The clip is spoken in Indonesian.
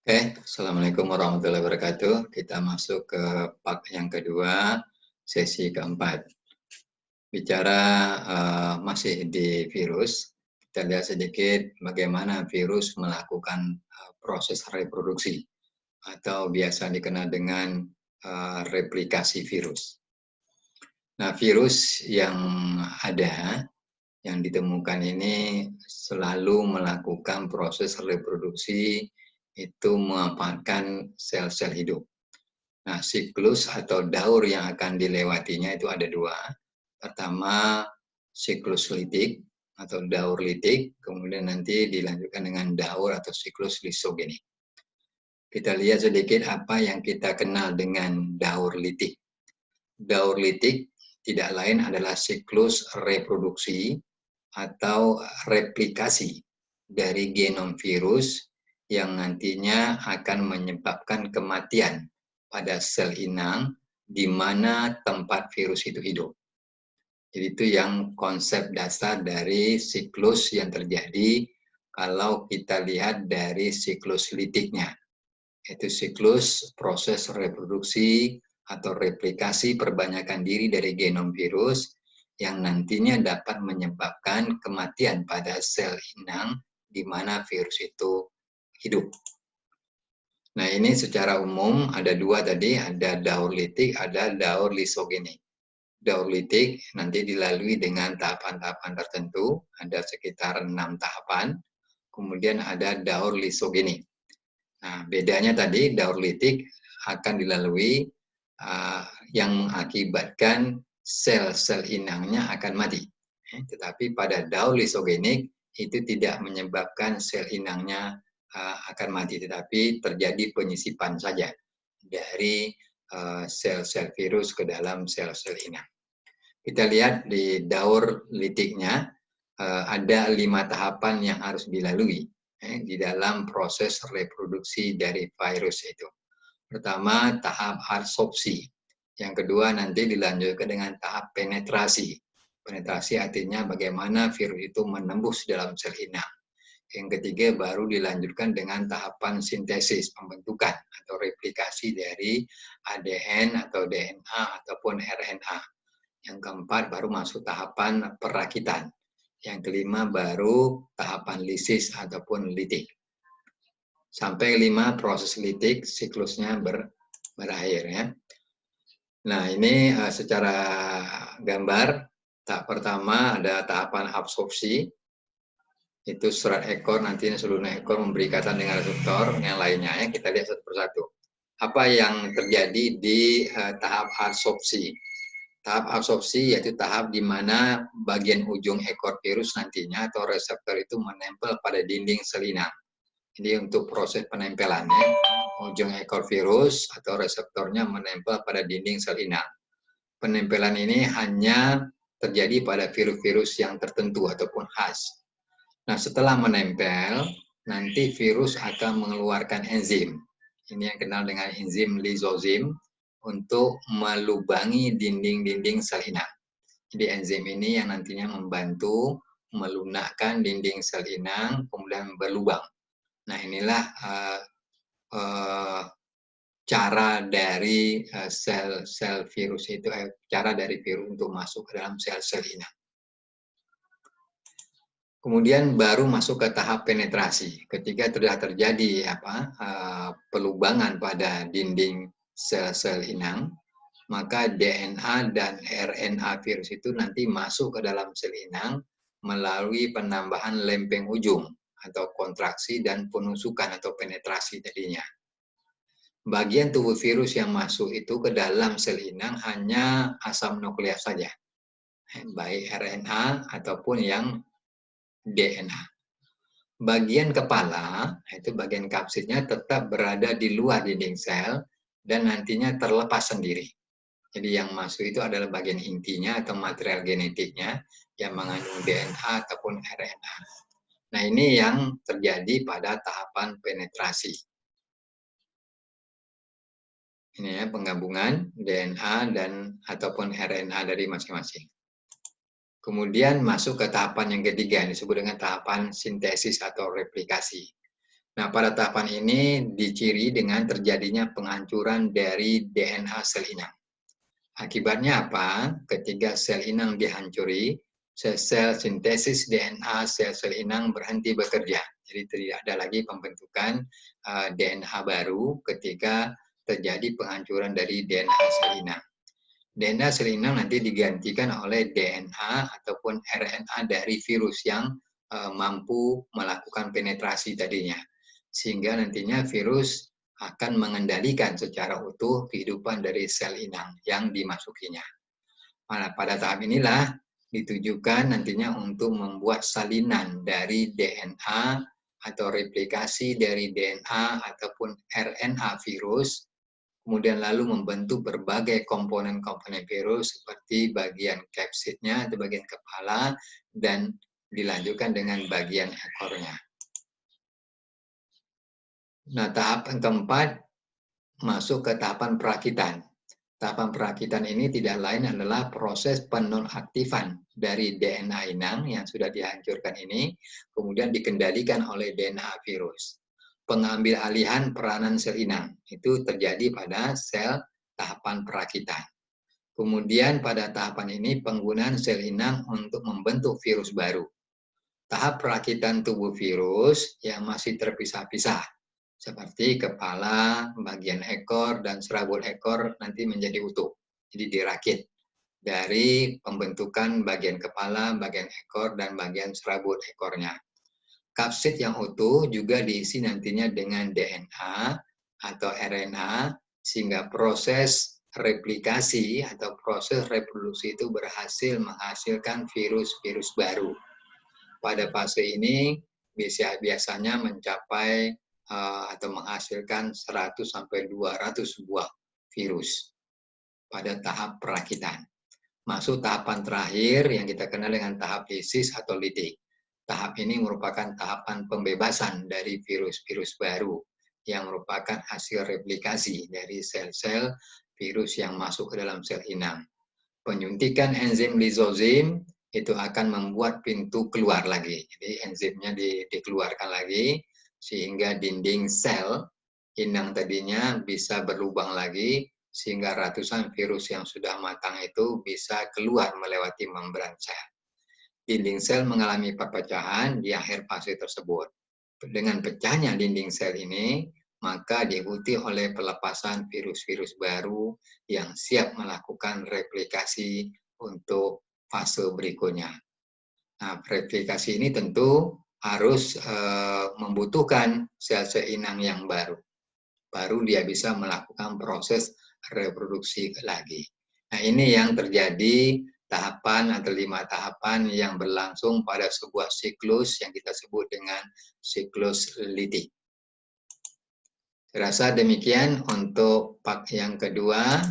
Assalamualaikum warahmatullahi wabarakatuh. Kita masuk ke part yang kedua, sesi keempat. Bicara masih di virus, kita lihat sedikit bagaimana virus melakukan proses reproduksi atau biasa dikenal dengan replikasi virus. Nah, virus yang ada, yang ditemukan ini selalu melakukan proses reproduksi itu memanfaatkan sel-sel hidup. Nah, siklus atau daur yang akan dilewatinya itu ada dua. Pertama, siklus litik atau daur litik, kemudian nanti dilanjutkan dengan daur atau siklus lisogenik. Kita lihat sedikit apa yang kita kenal dengan daur litik. Daur litik tidak lain adalah siklus reproduksi atau replikasi dari genom virus yang nantinya akan menyebabkan kematian pada sel inang di mana tempat virus itu hidup. Jadi itu yang konsep dasar dari siklus yang terjadi kalau kita lihat dari siklus litiknya. Itu siklus proses reproduksi atau replikasi perbanyakan diri dari genom virus yang nantinya dapat menyebabkan kematian pada sel inang di mana virus itu hidup. Nah, ini secara umum ada dua tadi, ada daur litik, ada daur lisogenik. Daur litik nanti dilalui dengan tahapan-tahapan tertentu, ada sekitar 6 tahapan. Kemudian ada daur lisogenik. Nah, bedanya tadi daur litik akan dilalui yang mengakibatkan sel-sel inangnya akan mati. Tetapi pada daur lisogenik itu tidak menyebabkan sel inangnya akan mati, tetapi terjadi penyisipan saja dari sel-sel virus ke dalam sel-sel inang. Kita lihat di daur litiknya ada 5 tahapan yang harus dilalui di dalam proses reproduksi dari virus itu. Pertama, tahap adsorpsi. Yang kedua, nanti dilanjutkan dengan tahap penetrasi. Penetrasi artinya bagaimana virus itu menembus dalam sel inang. Yang ketiga, baru dilanjutkan dengan tahapan sintesis, pembentukan atau replikasi dari ADN atau DNA ataupun RNA. Yang keempat, baru masuk tahapan perakitan. Yang kelima, baru tahapan lisis ataupun litik. Sampai 5 proses litik siklusnya berakhir ya. Nah, ini secara gambar, tahap pertama ada tahapan absorpsi. Itu surat ekor, nantinya seluruh ekor memberi ikatan dengan reseptor, yang lainnya ya, kita lihat satu persatu. Apa yang terjadi di tahap absorpsi? Tahap absorpsi yaitu tahap di mana bagian ujung ekor virus nantinya atau reseptor itu menempel pada dinding sel inang. Jadi untuk proses penempelannya, ujung ekor virus atau reseptornya menempel pada dinding sel inang. Penempelan ini hanya terjadi pada virus-virus yang tertentu ataupun khas. Nah, setelah menempel, nanti virus akan mengeluarkan enzim. Ini yang kenal dengan enzim lisozim untuk melubangi dinding-dinding sel inang. Jadi enzim ini yang nantinya membantu melunakkan dinding sel inang, kemudian berlubang. Nah, inilah cara dari sel-sel virus itu, cara dari virus untuk masuk ke dalam sel-sel inang. Kemudian baru masuk ke tahap penetrasi. Ketika sudah terjadi pelubangan pada dinding sel-sel inang, maka DNA dan RNA virus itu nanti masuk ke dalam sel inang melalui penambahan lempeng ujung atau kontraksi dan penusukan atau penetrasi tadinya. Bagian tubuh virus yang masuk itu ke dalam sel inang hanya asam nukleat saja, baik RNA ataupun yang DNA. Bagian kepala, itu bagian kapsidnya tetap berada di luar dinding sel dan nantinya terlepas sendiri. Jadi yang masuk itu adalah bagian intinya atau material genetiknya yang mengandung DNA ataupun RNA. Nah, ini yang terjadi pada tahapan penetrasi. Ini ya, penggabungan DNA dan ataupun RNA dari masing-masing. Kemudian masuk ke tahapan yang ketiga, yang disebut dengan tahapan sintesis atau replikasi. Nah, pada tahapan ini diciri dengan terjadinya penghancuran dari DNA sel inang. Akibatnya apa? Ketika sel inang dihancuri, sel-sel sintesis DNA sel-sel inang berhenti bekerja. Jadi tidak ada lagi pembentukan DNA baru ketika terjadi penghancuran dari DNA sel inang. DNA sel inang nanti digantikan oleh DNA ataupun RNA dari virus yang mampu melakukan penetrasi tadinya. Sehingga nantinya virus akan mengendalikan secara utuh kehidupan dari sel inang yang dimasukinya. Nah, pada tahap inilah ditujukan nantinya untuk membuat salinan dari DNA atau replikasi dari DNA ataupun RNA virus, kemudian lalu membentuk berbagai komponen-komponen virus seperti bagian kapsidnya atau bagian kepala dan dilanjutkan dengan bagian ekornya. Nah, tahapan keempat masuk ke tahapan perakitan. Tahapan perakitan ini tidak lain adalah proses penonaktifan dari DNA inang yang sudah dihancurkan ini, kemudian dikendalikan oleh DNA virus. Pengambil alihan peranan sel inang, itu terjadi pada sel tahapan perakitan. Kemudian pada tahapan ini penggunaan sel inang untuk membentuk virus baru. Tahap perakitan tubuh virus yang masih terpisah-pisah, seperti kepala, bagian ekor, dan serabut ekor nanti menjadi utuh. Jadi dirakit dari pembentukan bagian kepala, bagian ekor, dan bagian serabut ekornya. Kapsid yang utuh juga diisi nantinya dengan DNA atau RNA, sehingga proses replikasi atau proses reproduksi itu berhasil menghasilkan virus-virus baru. Pada fase ini biasanya mencapai atau menghasilkan 100 sampai 200 buah virus pada tahap perakitan. Masuk tahapan terakhir yang kita kenal dengan tahap lisis atau litik. Tahap ini merupakan tahapan pembebasan dari virus-virus baru yang merupakan hasil replikasi dari sel-sel virus yang masuk ke dalam sel inang. Penyuntikan enzim lizozim itu akan membuat pintu keluar lagi. Jadi enzimnya dikeluarkan lagi sehingga dinding sel inang tadinya bisa berlubang lagi sehingga ratusan virus yang sudah matang itu bisa keluar melewati membran sel. Dinding sel mengalami perpecahan di akhir fase tersebut. Dengan pecahnya dinding sel ini, maka diikuti oleh pelepasan virus-virus baru yang siap melakukan replikasi untuk fase berikutnya. Nah, replikasi ini tentu harus membutuhkan sel-sel inang yang baru. Baru dia bisa melakukan proses reproduksi lagi. Nah, ini yang terjadi tahapan atau 5 tahapan yang berlangsung pada sebuah siklus yang kita sebut dengan siklus litik. Saya rasa demikian untuk part yang kedua.